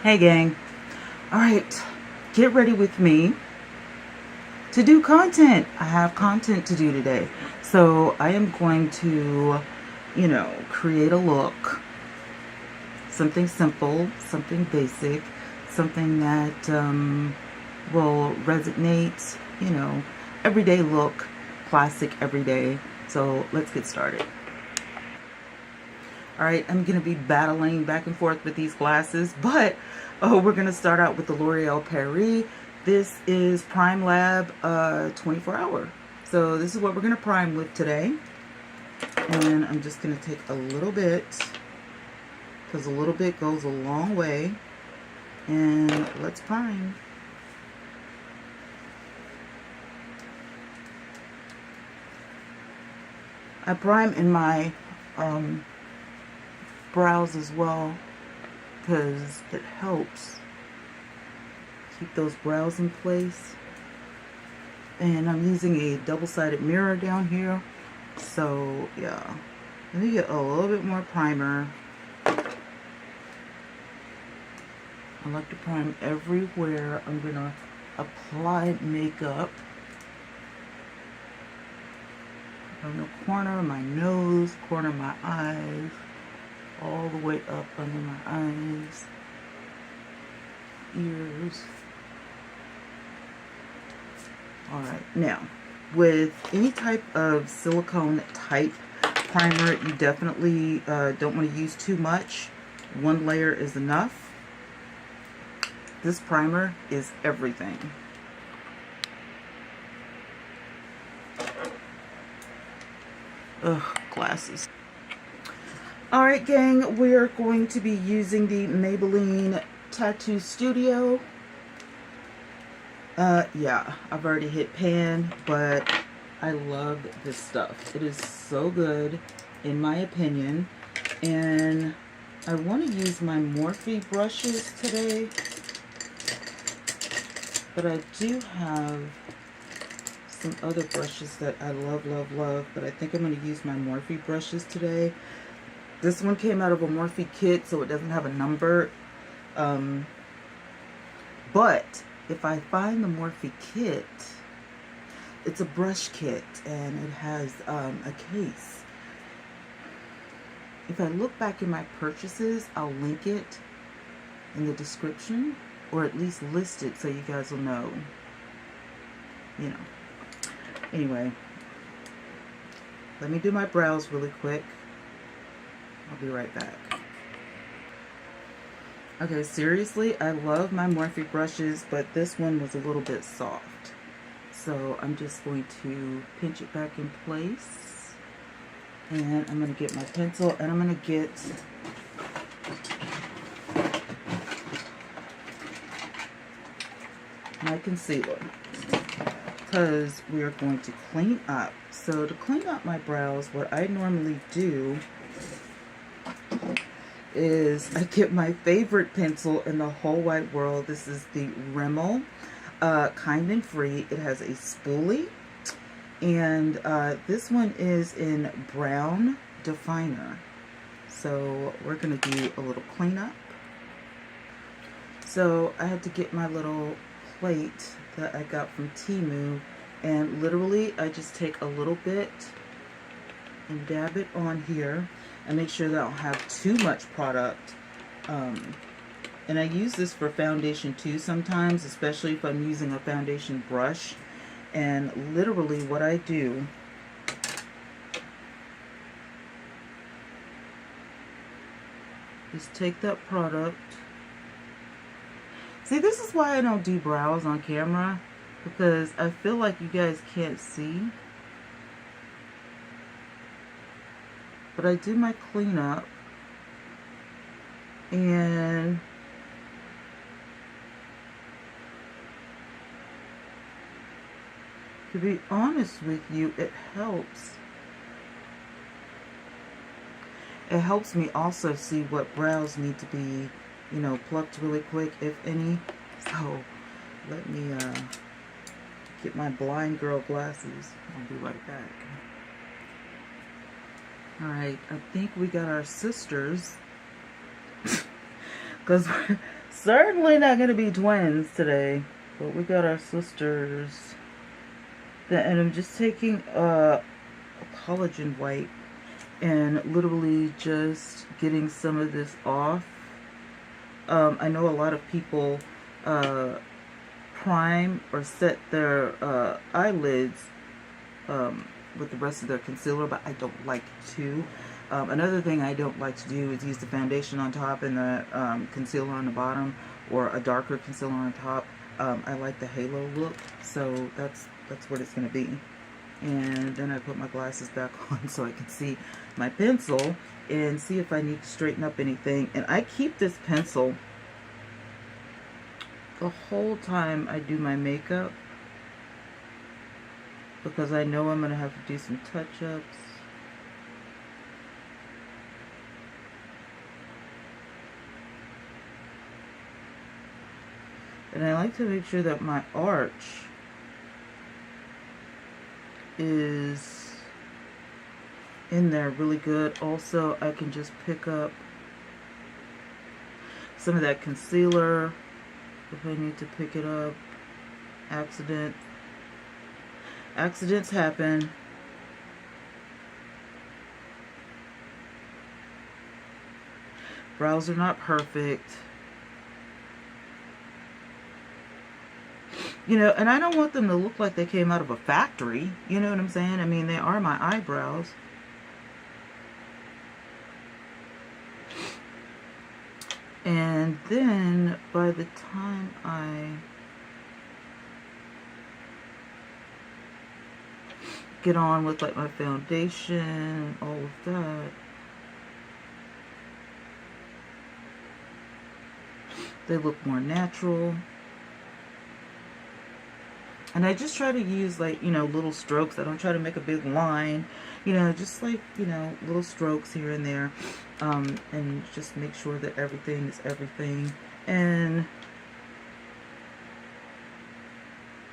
Hey gang. Alright, get ready with me to do content. I have content to do today. So I am going to, create a look. Something simple, something basic, something that will resonate, everyday look, classic everyday. So let's get started. Alright, I'm going to be battling back and forth with these glasses, but we're going to start out with the L'Oreal Paris. This is Prime Lab 24 hour. So this is what we're going to prime with today. And I'm just going to take a little bit, because a little bit goes a long way. And let's prime. I prime in my brows as well, because it helps keep those brows in place. And I'm using a double-sided mirror down here, so yeah, let me get a little bit more primer. I like to prime everywhere I'm gonna apply makeup. On the corner of my nose, corner of my eyes, all the way up under my eyes, ears. Alright, now, with any type of silicone type primer, you definitely don't want to use too much. One layer is enough. This primer is everything. Ugh, glasses. Alright gang, we are going to be using the Maybelline Tattoo Studio. Yeah, I've already hit pan, but I love this stuff. It is so good, in my opinion. And I want to use my Morphe brushes today. But I do have some other brushes that I love, love, love. But I think I'm going to use my Morphe brushes today. This one came out of a Morphe kit, so it doesn't have a number. But if I find the Morphe kit, it's a brush kit, and it has a case. If I look back in my purchases, I'll link it in the description, or at least list it so you guys will know. Anyway, let me do my brows really quick. I'll be right back. Okay, seriously, I love my Morphe brushes, but this one was a little bit soft. So I'm just going to pinch it back in place. And I'm going to get my pencil, and I'm going to get my concealer, because we are going to clean up. So to clean up my brows, what I normally do is I get my favorite pencil in the whole wide world. This is the Rimmel Kind and Free. It has a spoolie, and this one is in brown definer. So we're going to do a little cleanup. So I had to get my little plate that I got from Temu, and literally I just take a little bit and dab it on here and make sure that I don't have too much product. And I use this for foundation too sometimes, especially if I'm using a foundation brush. And literally what I do is take that product. See, this is why I don't do brows on camera, because I feel like you guys can't see. But I do my cleanup, and to be honest with you, it helps. It helps me also see what brows need to be, plucked really quick, if any. So let me get my blind girl glasses. I'll be right back. Alright, I think we got our sisters because we're certainly not going to be twins today, but we got our sisters. And I'm just taking a collagen wipe and literally just getting some of this off. I know a lot of people prime or set their eyelids with the rest of their concealer, but I don't like to. Another thing I don't like to do is use the foundation on top and the concealer on the bottom, or a darker concealer on top. I like the halo look, so that's what it's going to be. And then I put my glasses back on so I can see my pencil and see if I need to straighten up anything. And I keep this pencil the whole time I do my makeup, because I know I'm going to have to do some touch-ups. And I like to make sure that my arch is in there really good. Also, I can just pick up some of that concealer if I need to pick it up. Accidents happen. Brows are not perfect. You know, and I don't want them to look like they came out of a factory. You know what I'm saying? I mean, they are my eyebrows. And then by the time I get on with like my foundation, all of that, they look more natural. And I just try to use, like, you know, little strokes. I don't try to make a big line. You know, just like, you know, little strokes here and there. And just make sure that everything is everything. And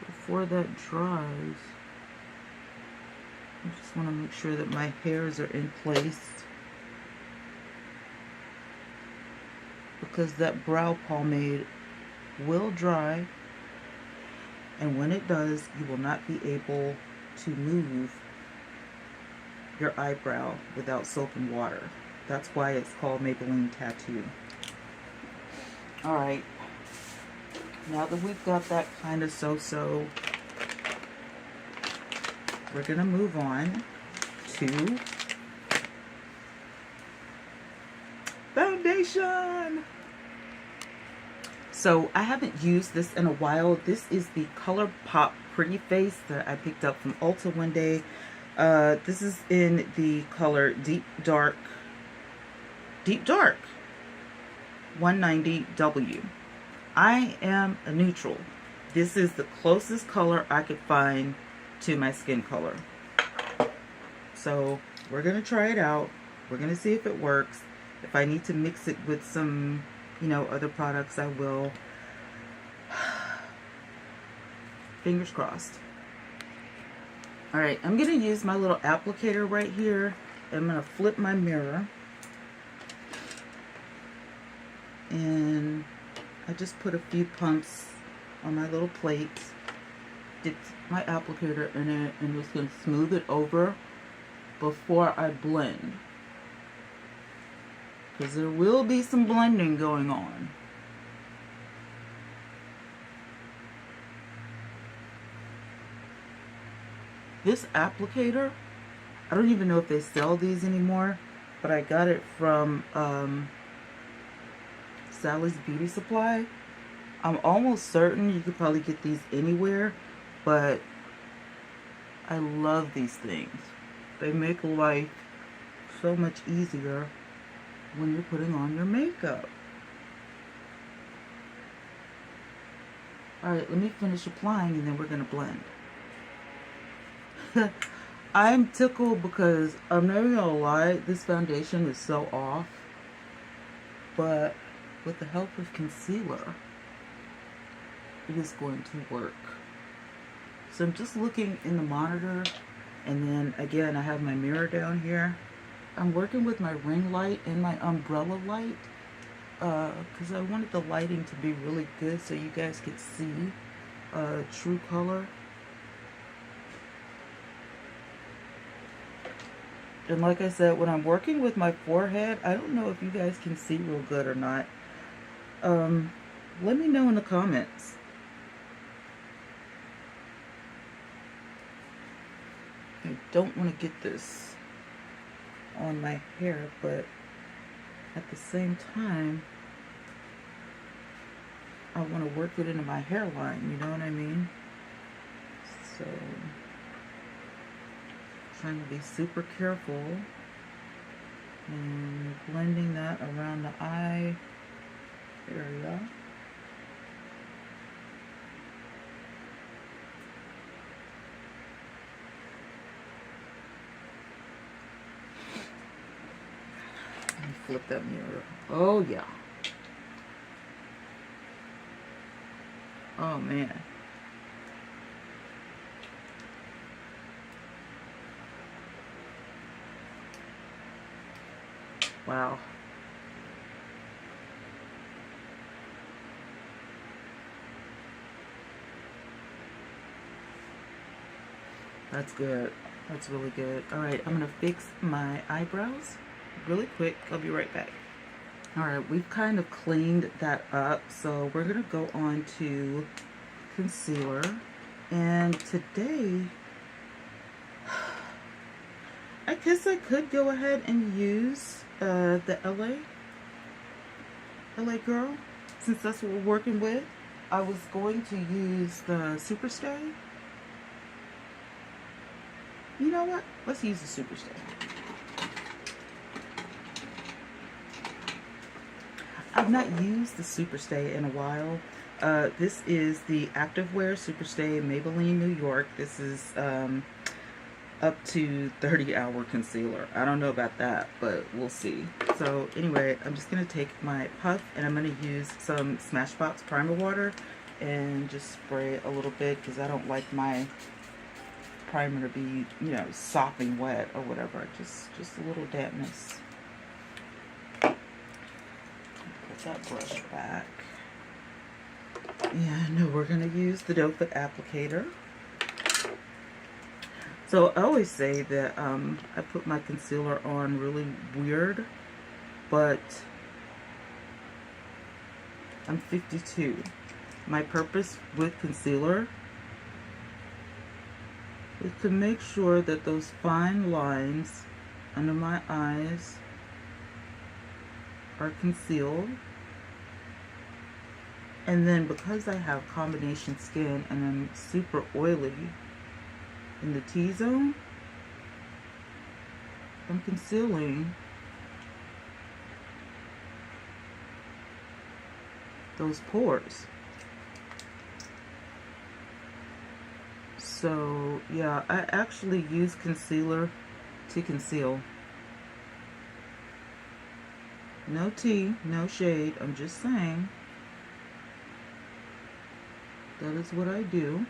before that dries, I just want to make sure that my hairs are in place, because that brow pomade will dry. And when it does, you will not be able to move your eyebrow without soap and water. That's why it's called Maybelline Tattoo. Alright. Now that we've got that kind of so-so, we're going to move on to foundation. So I haven't used this in a while. This is the ColourPop Pretty Face that I picked up from Ulta one day. This is in the color Deep Dark 190W. I am a neutral. This is the closest color I could find to my skin color. So we're going to try it out. We're going to see if it works. If I need to mix it with some, you know, other products, I will. Fingers crossed. Alright, I'm going to use my little applicator right here. I'm going to flip my mirror. And I just put a few pumps on my little plate. Dip my applicator in it and just going to smooth it over before I blend. Because there will be some blending going on. This applicator, I don't even know if they sell these anymore, but I got it from Sally's Beauty Supply. I'm almost certain you could probably get these anywhere, but I love these things. They make life so much easier when you're putting on your makeup. Alright, let me finish applying and then we're going to blend. I'm tickled because I'm not even gonna lie, this foundation is so off. But with the help of concealer, it is going to work. So I'm just looking in the monitor, and then again I have my mirror down here. I'm working with my ring light and my umbrella light. because I wanted the lighting to be really good so you guys could see true color. And like I said, when I'm working with my forehead, I don't know if you guys can see real good or not. Let me know in the comments. I don't want to get this on my hair, but at the same time, I want to work it into my hairline, you know what I mean? So, trying to be super careful and blending that around the eye area. Let me flip that mirror. Oh yeah. Oh man. Wow. That's good. That's really good. All right, I'm gonna fix my eyebrows really quick. I'll be right back. All right, we've kind of cleaned that up, so we're gonna go on to concealer. And today, I guess I could go ahead and use the LA Girl, since that's what we're working with. I was going to use the Superstay. You know what? Let's use the Superstay. I've not used the Superstay in a while. This is the Activewear Superstay Maybelline New York. This is up to 30-hour concealer. I don't know about that, but we'll see. So anyway, I'm just going to take my puff and I'm going to use some Smashbox primer water and just spray a little bit because I don't like my primer to be, you know, sopping wet or whatever. Just a little dampness. Put that brush back. And we're going to use the Doe Foot applicator. So I always say that I put my concealer on really weird, but I'm 52. My purpose with concealer is to make sure that those fine lines under my eyes are concealed. And then because I have combination skin and I'm super oily in the T-zone, I'm concealing those pores. So yeah, I actually use concealer to conceal. No tea, no shade, I'm just saying. That is what I do.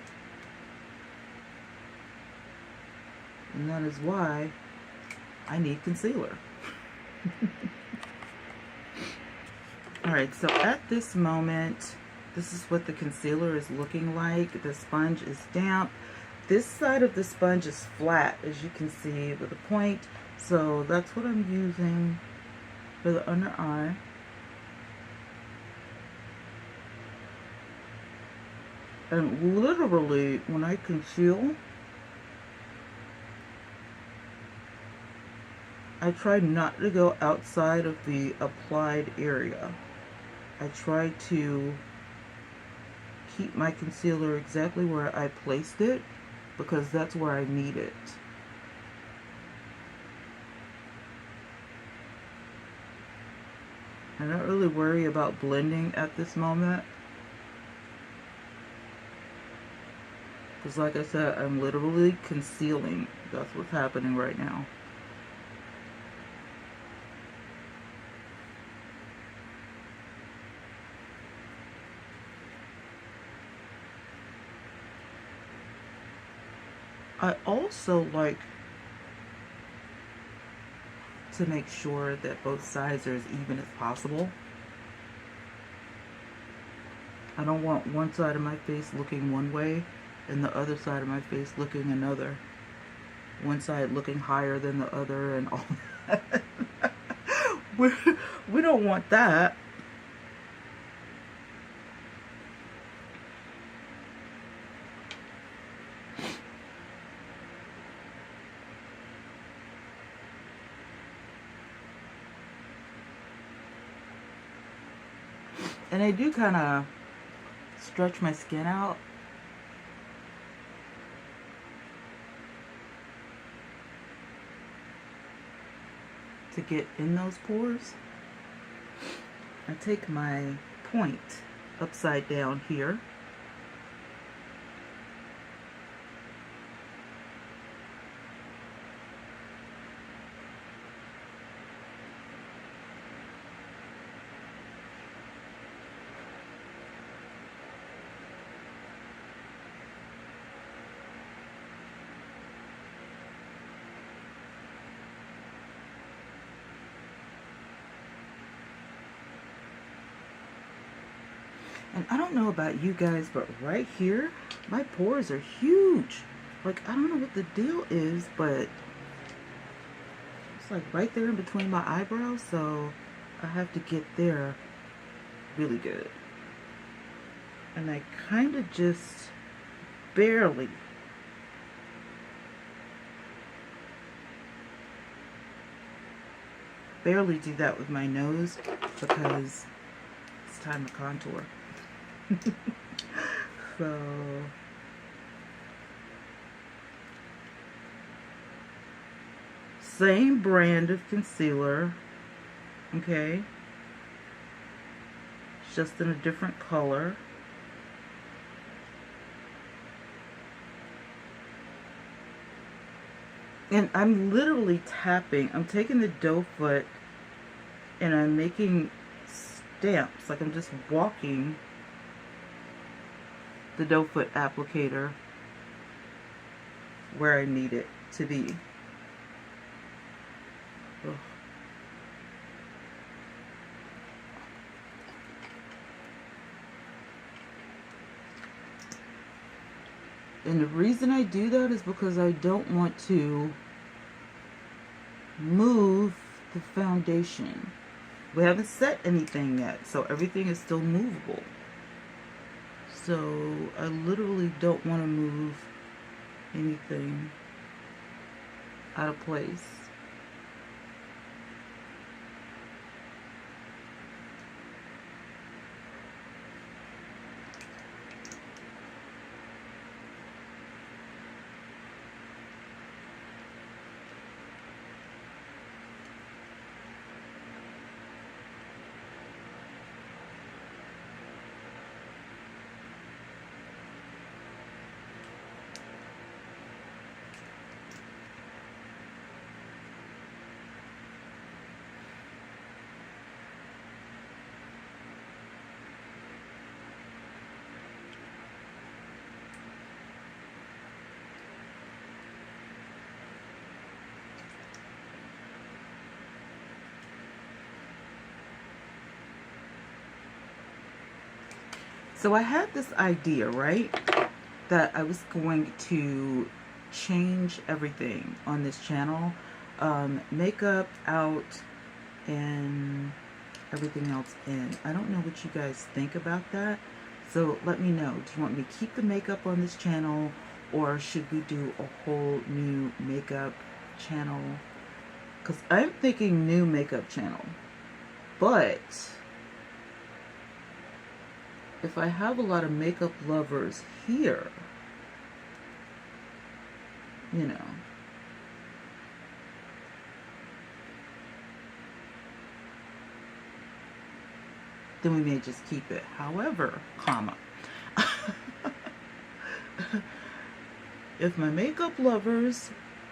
And that is why I need concealer. Alright, so at this moment, this is what the concealer is looking like. The sponge is damp. This side of the sponge is flat, as you can see, with a point. So that's what I'm using for the under eye. And literally, when I conceal, I try not to go outside of the applied area. I try to keep my concealer exactly where I placed it, because that's where I need it. I don't really worry about blending at this moment, because like I said, I'm literally concealing. That's what's happening right now. I also like to make sure that both sides are as even as possible. I don't want one side of my face looking one way and the other side of my face looking another. One side looking higher than the other and all that. We don't want that. And I do kind of stretch my skin out. To get in those pores. I take my point upside down here. And I don't know about you guys, but right here, my pores are huge. Like, I don't know what the deal is, but it's like right there in between my eyebrows, so I have to get there really good. And I kind of just barely do that with my nose because it's time to contour. So same brand of concealer, okay, it's just in a different color. And I'm literally tapping, I'm taking the doe foot and I'm making stamps, like I'm just walking the doe foot applicator where I need it to be. Ugh. And the reason I do that is because I don't want to move the foundation. We haven't set anything yet, so everything is still movable. So I literally don't want to move anything out of place. So I had this idea, right, that I was going to change everything on this channel, makeup out and everything else in. I don't know what you guys think about that, so let me know. Do you want me to keep the makeup on this channel, or should we do a whole new makeup channel? Because I'm thinking new makeup channel, but if I have a lot of makeup lovers here, you know, then we may just keep it. However, comma, if my makeup lovers,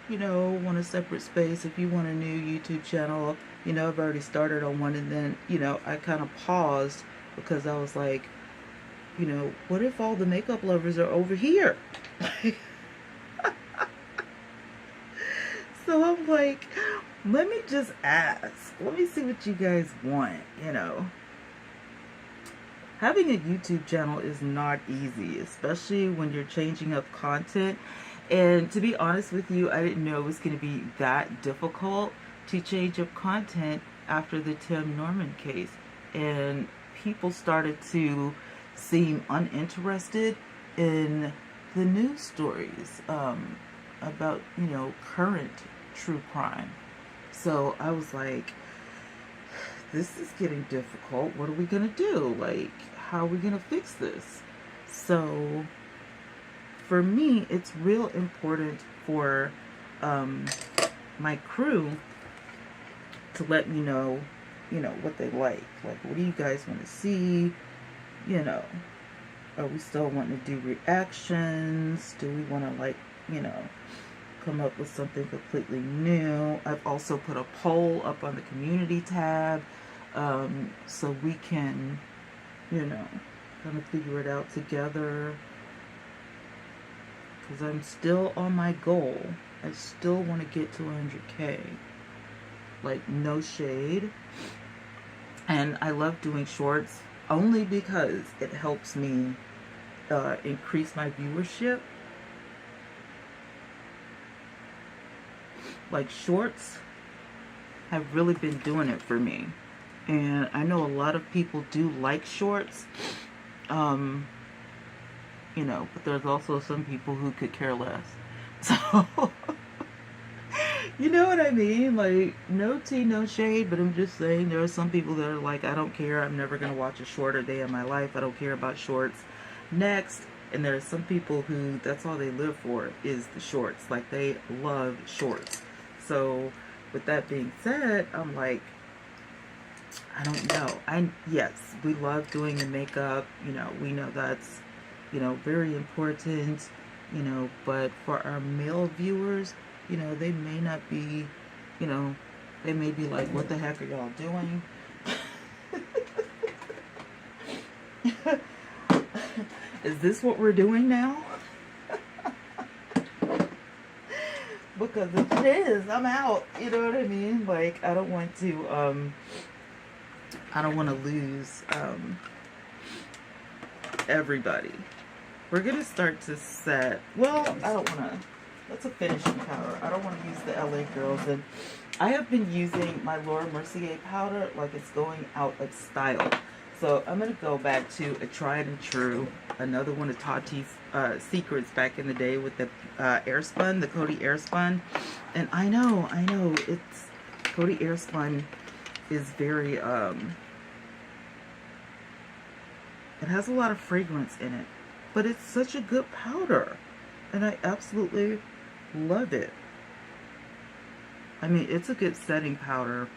you know, want a separate space, if you want a new YouTube channel, you know, I've already started on one, and then, you know, I kind of paused because I was like, you know, what if all the makeup lovers are over here? So I'm like, let me just ask. Let me see what you guys want, you know. having a YouTube channel is not easy, especially when you're changing up content. And to be honest with you, I didn't know it was going to be that difficult to change up content after the Tim Norman case. And people started to seem uninterested in the news stories about, you know, current true crime. So I was like, this is getting difficult. What are we going to do? Like, how are we going to fix this? So for me, it's real important for my crew to let me know, you know, what they like. Like, what do you guys want to see? You know, are we still wanting to do reactions? Do we want to, like, you know, come up with something completely new? I've also put a poll up on the community tab, so we can, you know, kind of figure it out together. Because I'm still on my goal. I still want to get to 100K. Like, no shade. And I love doing shorts only because it helps me increase my viewership. Like, shorts have really been doing it for me. And I know a lot of people do like shorts. You know, but there's also some people who could care less. So, you know what I mean? Like, no tea, no shade, but I'm just saying there are some people that are like, I don't care. I'm never going to watch a short a day in my life. I don't care about shorts. Next. And there are some people who, that's all they live for, is the shorts. Like, they love shorts. So, with that being said, I'm like, I don't know. Yes, we love doing the makeup. You know, we know that's, you know, very important, you know, but for our male viewers, you know, they may not be, you know, they may be like, what the heck are y'all doing? Is this what we're doing now? Because if it is, I'm out. You know what I mean? Like, I don't want to lose everybody. We're going to start to set, well, I don't want to, that's a finishing powder. I don't want to use the LA Girls. And I have been using my Laura Mercier powder like it's going out of style. So I'm going to go back to a tried and true, another one of Tati's secrets back in the day with the Airspun, the Coty Airspun. And I know, it's, Coty Airspun is very, it has a lot of fragrance in it. But it's such a good powder. And I absolutely love it. I mean, it's a good setting powder.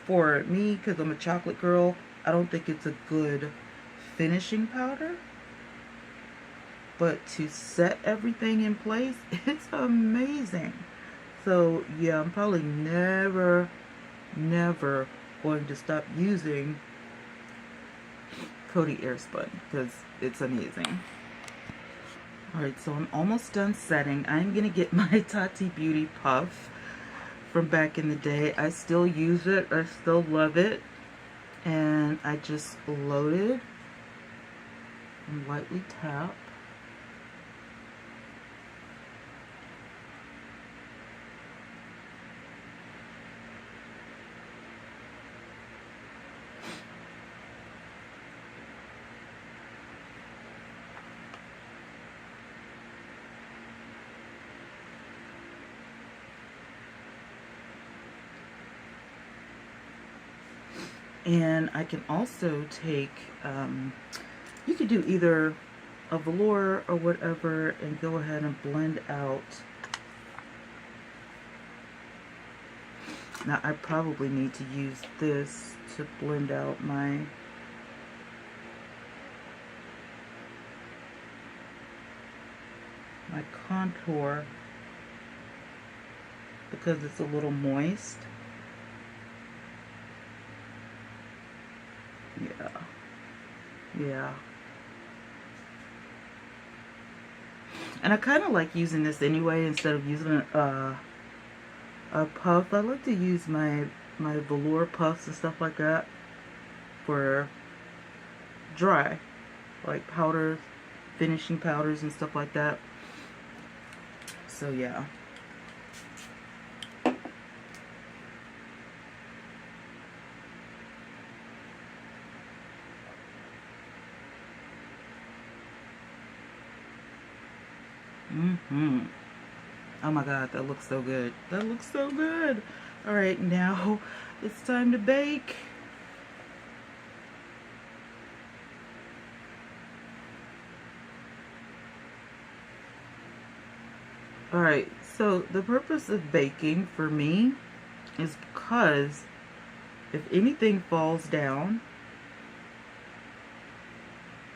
For me, because I'm a chocolate girl, I don't think it's a good finishing powder. But to set everything in place, it's amazing. So, yeah, I'm probably never going to stop using Coty Airspun because it's amazing. Alright, so I'm almost done setting. I'm going to get my Tati Beauty Puff from back in the day. I still use it. I still love it. And I just load it and lightly tap. And I can also take, you could do either a velour or whatever and go ahead and blend out. Now I probably need to use this to blend out my contour because it's a little moist. Yeah. And I kind of like using this anyway instead of using a puff. I like to use my velour puffs and stuff like that for dry, like powders, finishing powders and stuff like that. So yeah. Oh my god, that looks so good. That looks so good. All right, now it's time to bake. All right, so the purpose of baking for me is because if anything falls down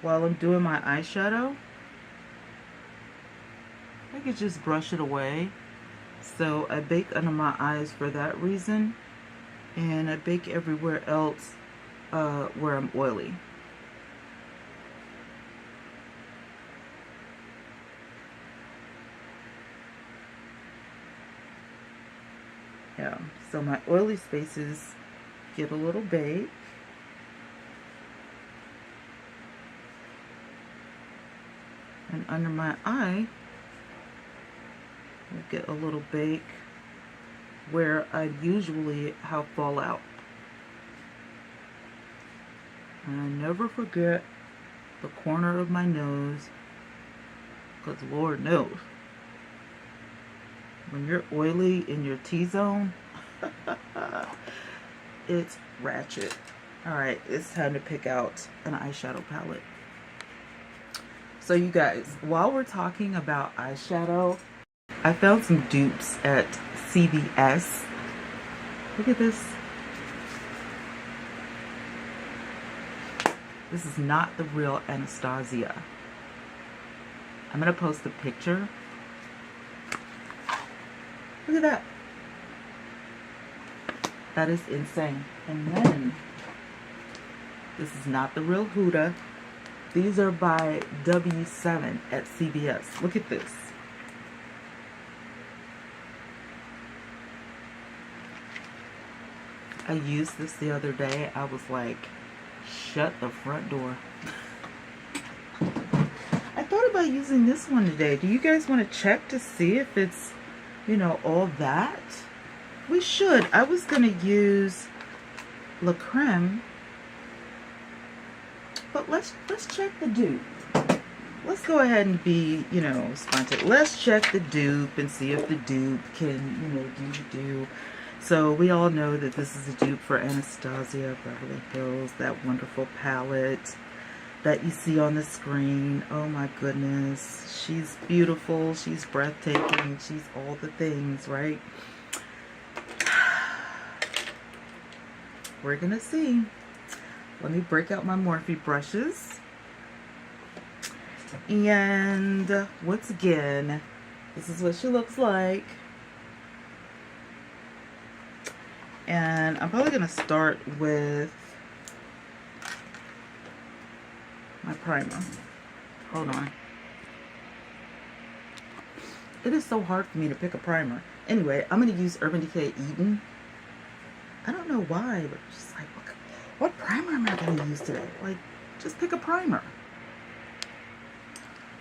while I'm doing my eyeshadow, I could just brush it away. So I bake under my eyes for that reason, and I bake everywhere else where I'm oily. Yeah, so my oily spaces get a little bake. And under my eye, I get a little bake where I usually have fallout. And I never forget the corner of my nose, because Lord knows, when you're oily in your T-zone, it's ratchet. Alright, it's time to pick out an eyeshadow palette. So you guys, while we're talking about eyeshadow, I found some dupes at CVS. Look at this. This is not the real Anastasia. I'm going to post a picture. Look at that. That is insane. And then, this is not the real Huda. These are by W7 at CVS. Look at this. I used this the other day. I was like, shut the front door. I thought about using this one today. Do you guys want to check to see if it's, you know, all that? We should. I was going to use La Creme, but let's check the dupe. Let's go ahead and be, you know, spontaneous. Let's check the dupe and see if the dupe can, you know, do the dupe. So we all know that this is a dupe for Anastasia Beverly Hills, that wonderful palette that you see on the screen. Oh my goodness. She's beautiful. She's breathtaking. She's all the things, right? We're going to see. Let me break out my Morphe brushes. And once again, this is what she looks like. And I'm probably going to start with my primer. Hold on. It is so hard for me to pick a primer. Anyway, I'm going to use Urban Decay Eden. I don't know why, but just like, what primer am I going to use today? Like, just pick a primer.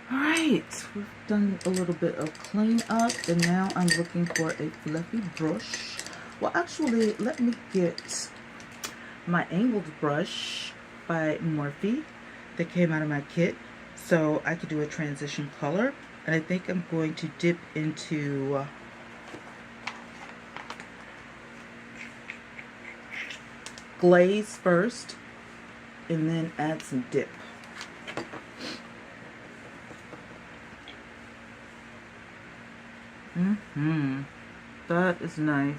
Alright, we've done a little bit of cleanup, and now I'm looking for a fluffy brush. Well, actually, let me get my angled brush by Morphe that came out of my kit, so I could do a transition color. And I think I'm going to dip into glaze first, and then add some dip. That is nice.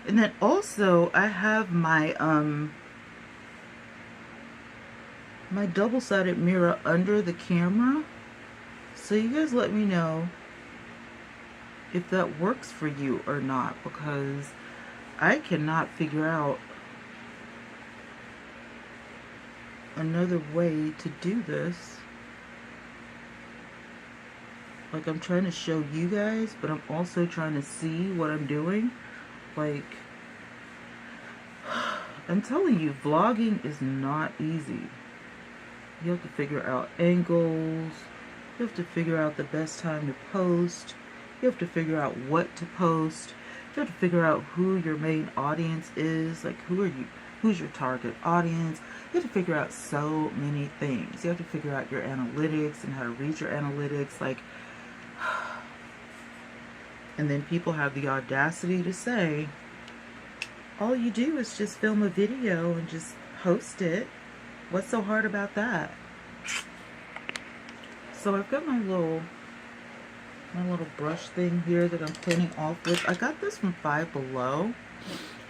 And then also I have my my double-sided mirror under the camera. So you guys let me know if that works for you or not, because I cannot figure out another way to do this. Like, I'm trying to show you guys, but I'm also trying to see what I'm doing. Like, I'm telling you, vlogging is not easy. You have to figure out angles. You have to figure out the best time to post. You have to figure out what to post. You have to figure out who your main audience is. Like, who's your target audience. You have to figure out so many things. You have to figure out your analytics and how to read your analytics. Like, and then people have the audacity to say, all you do is just film a video and just post it. What's so hard about that? So I've got my little brush thing here that I'm cleaning off with. I got this from Five Below.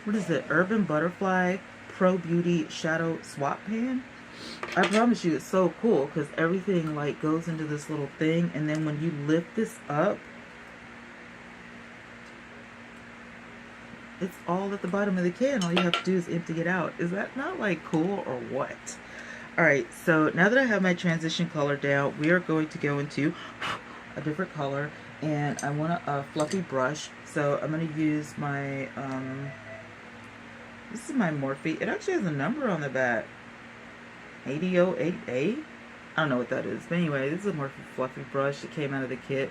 What is it? Urban Butterfly Pro Beauty Shadow Swap Pan. I promise you, it's so cool because everything like goes into this little thing, and then when you lift this up, it's all at the bottom of the can. All you have to do is empty it out. Is that not like cool or what? Alright, so now that I have my transition color down, we are going to go into a different color, and I want a fluffy brush. So I'm going to use my, this is my Morphe. It actually has a number on the back. 8008A? I don't know what that is. But anyway, this is a Morphe fluffy brush that came out of the kit.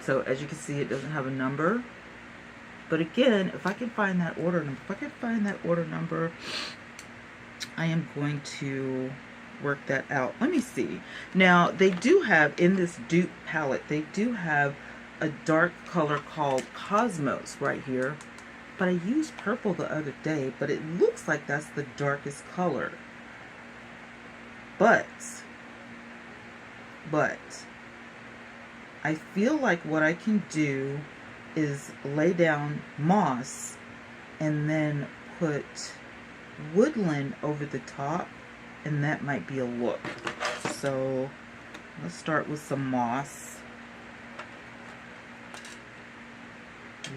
So as you can see, it doesn't have a number. But again, if I can find that order number, I am going to work that out. Let me see. Now, they do have, in this dupe palette, they do have a dark color called Cosmos right here. But I used purple the other day, but it looks like that's the darkest color. But I feel like what I can do is lay down moss and then put woodland over the top, and that might be a look. So let's start with some moss.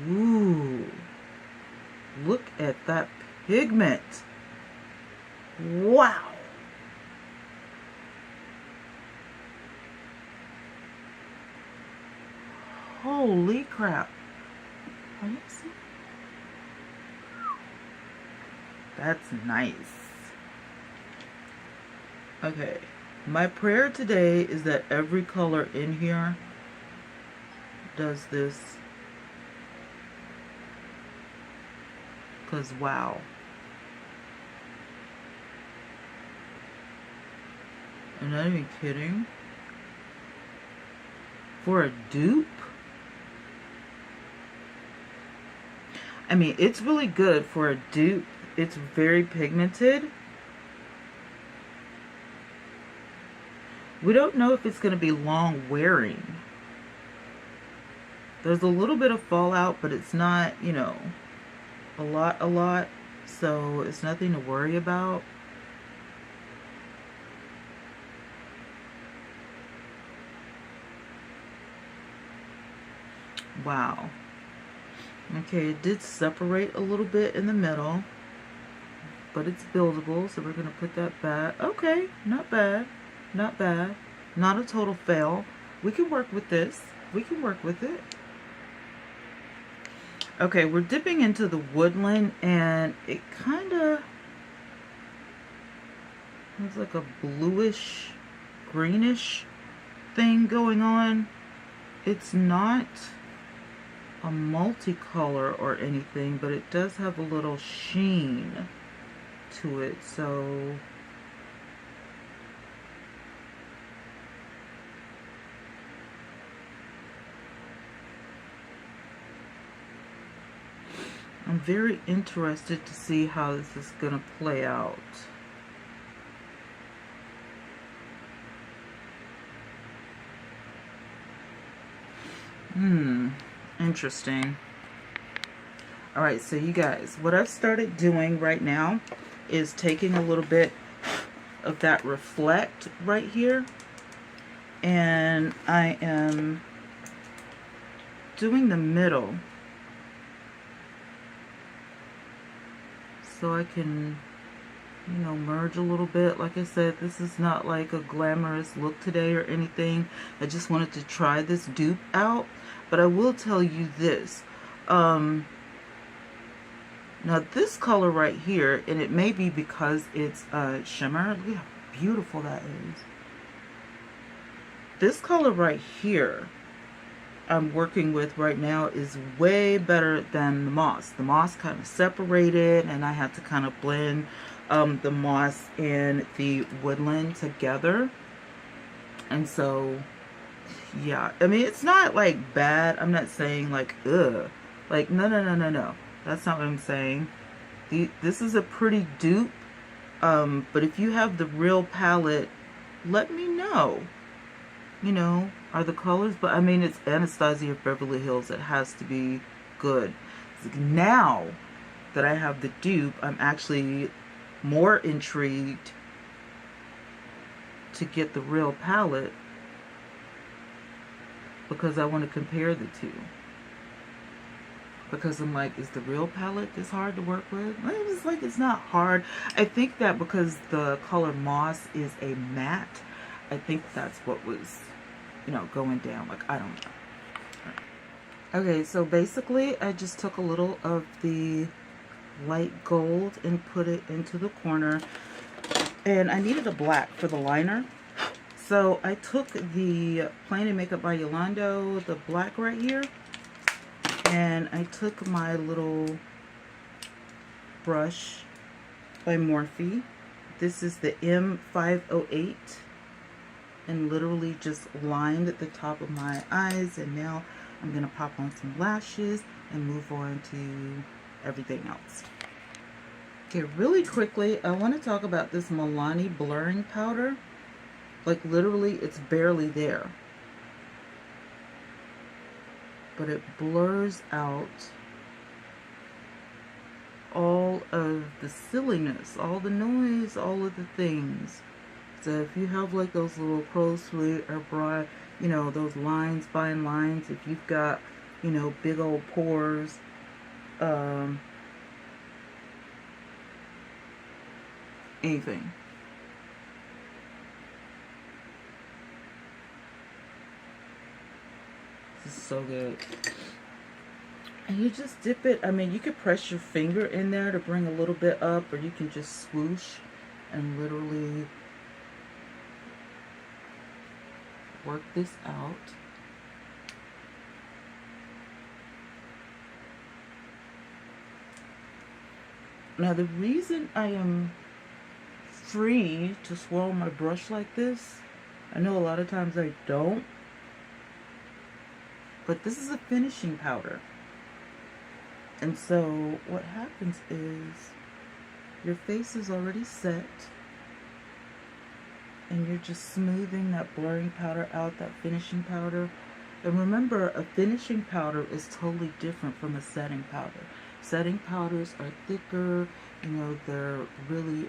Ooh, look at that pigment. Wow. Holy crap. Are you seeing? That's nice. Okay. My prayer today is that every color in here does this. Because wow. I'm not even kidding. For a dupe? I mean, it's really good for a dupe. It's very pigmented. We don't know if it's going to be long wearing. There's a little bit of fallout, but it's not, you know, a lot. So it's nothing to worry about. Wow. Okay, it did separate a little bit in the middle, but it's buildable, so we're going to put that back. Okay, not bad. Not bad. Not a total fail. We can work with this. We can work with it. Okay, we're dipping into the woodland, and it kind of has like a bluish, greenish thing going on. It's not a multicolor or anything, but it does have a little sheen to it. So I'm very interested to see how this is going to play out. Interesting. Alright, so you guys, what I've started doing right now is taking a little bit of that reflect right here, and I am doing the middle so I can you know, merge a little bit. Like I said, this is not like a glamorous look today or anything. I just wanted to try this dupe out. But I will tell you this. Now this color right here, and it may be because it's a shimmer. Look how beautiful that is. This color right here I'm working with right now is way better than the moss. The moss kind of separated, and I had to kind of blend the moss and the woodland together. And so, yeah, I mean, it's not like bad. I'm not saying like, ugh. Like, no. That's not what I'm saying. This is a pretty dupe. But if you have the real palette, let me know. You know, are the colors, but I mean, it's Anastasia Beverly Hills. It has to be good. Now that I have the dupe, I'm actually more intrigued to get the real palette because I want to compare the two. Because I'm like, is the real palette this hard to work with? It's like, it's not hard. I think that because the color moss is a matte, I think that's what was, you know, going down. Like, I don't know. Okay, so basically I just took a little of the light gold and put it into the corner. And I needed a black for the liner. So I took the Plain Makeup by Yolando, the black right here. And I took my little brush by Morphe. This is the M508. And literally just lined at the top of my eyes. And now I'm going to pop on some lashes and move on to everything else. Okay, really quickly, I want to talk about this Milani blurring powder. Like, literally, it's barely there. But it blurs out all of the silliness, all the noise, all of the things. So if you have like those little crow's feet or broad, you know, those lines, fine lines, if you've got, you know, big old pores, anything. This is so good. And you just dip it. I mean, you could press your finger in there to bring a little bit up, or you can just swoosh and literally work this out. Now, the reason I am free to swirl my brush like this, I know a lot of times I don't, but this is a finishing powder. And so what happens is your face is already set and you're just smoothing that blurring powder out, that finishing powder. And remember, a finishing powder is totally different from a setting powder. Setting powders are thicker, you know, they're really,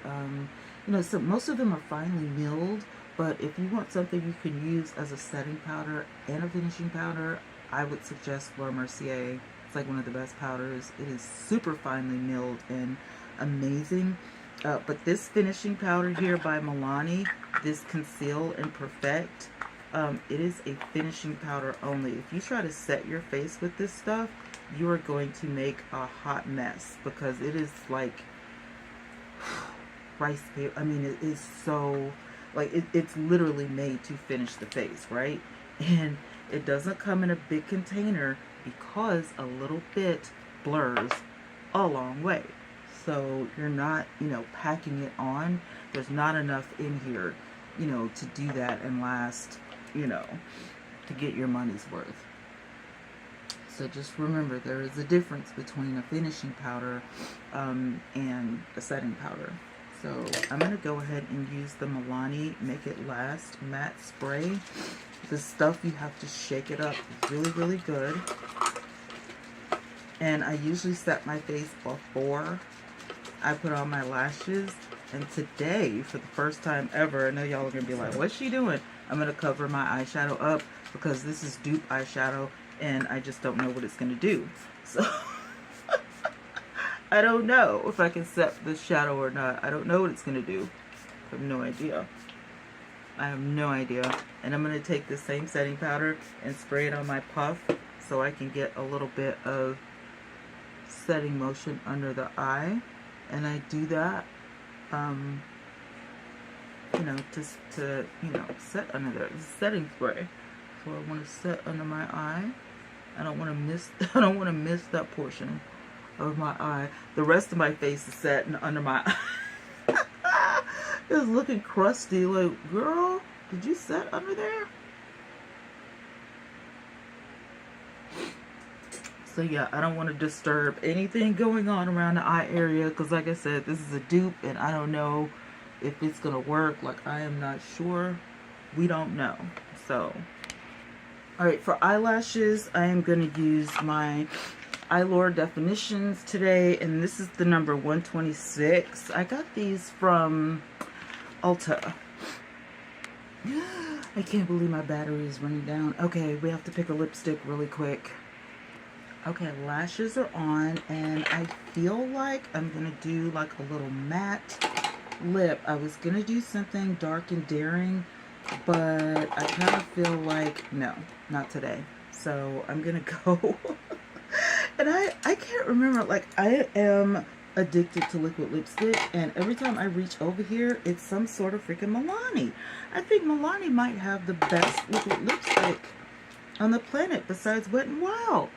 you know, so most of them are finely milled, but if you want something you can use as a setting powder and a finishing powder, I would suggest Laura Mercier. It's like one of the best powders. It is super finely milled and amazing. But this finishing powder here by Milani, this Conceal and Perfect, it is a finishing powder only. If you try to set your face with this stuff, you are going to make a hot mess because it is like rice paper. I mean, it is so, like, it's literally made to finish the face, right? And it doesn't come in a big container because a little bit blurs a long way. So you're not, you know, packing it on. There's not enough in here, you know, to do that and last, you know, to get your money's worth. So just remember, there is a difference between a finishing powder and a setting powder. So I'm going to go ahead and use the Milani Make It Last Matte Spray. This stuff, you have to shake it up really, really good. And I usually set my face before I put on my lashes. And today, for the first time ever, I know y'all are going to be like, what's she doing? I'm going to cover my eyeshadow up because this is dupe eyeshadow and I just don't know what it's going to do. So I don't know if I can set the shadow or not. I don't know what it's going to do. I have no idea. I have no idea. And I'm going to take the same setting powder and spray it on my puff so I can get a little bit of setting motion under the eye. And I do that, you know, just to, you know, set under there. It's setting spray. So I want to set under my eye. I don't want to miss, I don't want to miss that portion of my eye. The rest of my face is set under my eye. It's looking crusty. Like, girl, did you set under there? So yeah, I don't want to disturb anything going on around the eye area, because like I said, this is a dupe and I don't know if it's gonna work. Like, I am not sure. We don't know. So alright, for eyelashes, I am gonna use my Eyelure Definitions today, and this is the number 126. I got these from Ulta. I can't believe my battery is running down. Okay, we have to pick a lipstick really quick. Okay, lashes are on, and I feel like I'm gonna do like a little matte lip. I was gonna do something dark and daring, but I kind of feel like no, not today. So I'm gonna go. And I can't remember, like, I am addicted to liquid lipstick, and every time I reach over here, it's some sort of freaking Milani. I think Milani might have the best liquid lipstick on the planet besides Wet n Wild.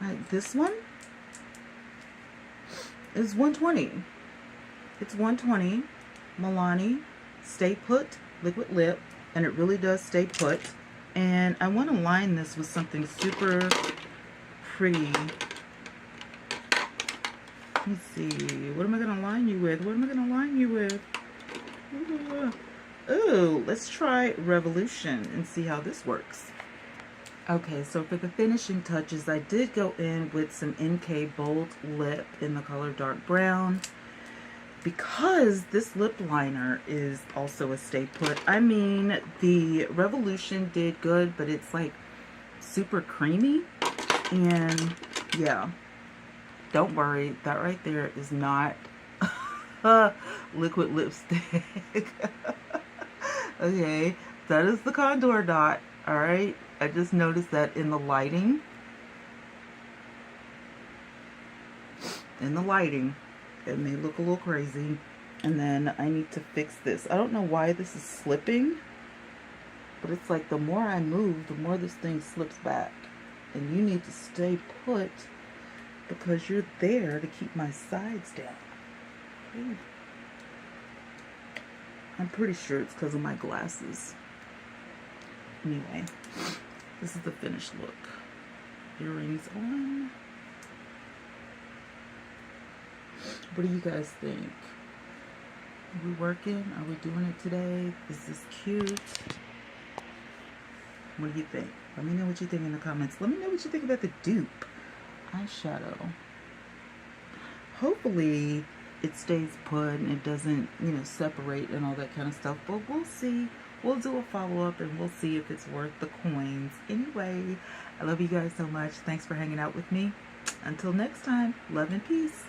Like, this one is 120. It's 120. Milani Stay Put liquid lip, and it really does stay put. And I want to line this with something super pretty. Let me see. What am I going to line you with? What am I going to line you with? Ooh, let's try Revolution and see how this works. Okay, so for the finishing touches, I did go in with some NK Bold Lip in the color Dark Brown, because this lip liner is also a stay put. I mean, the Revolution did good, but it's like super creamy. And yeah, don't worry, that right there is not liquid lipstick. Okay, that is the contour dot. All right, I just noticed that in the lighting. It may look a little crazy. And then I need to fix this. I don't know why this is slipping, but it's like the more I move, the more this thing slips back. And you need to stay put because you're there to keep my sides down. Ooh. I'm pretty sure it's because of my glasses. Anyway, this is the finished look. Earrings on. What do you guys think? Are we working? Are we doing it today? Is this cute? What do you think? Let me know what you think in the comments. Let me know what you think about the dupe eyeshadow. Hopefully it stays put and it doesn't, you know, separate and all that kind of stuff. But we'll see. We'll do a follow-up and we'll see if it's worth the coins. Anyway, I love you guys so much. Thanks for hanging out with me. Until next time, love and peace.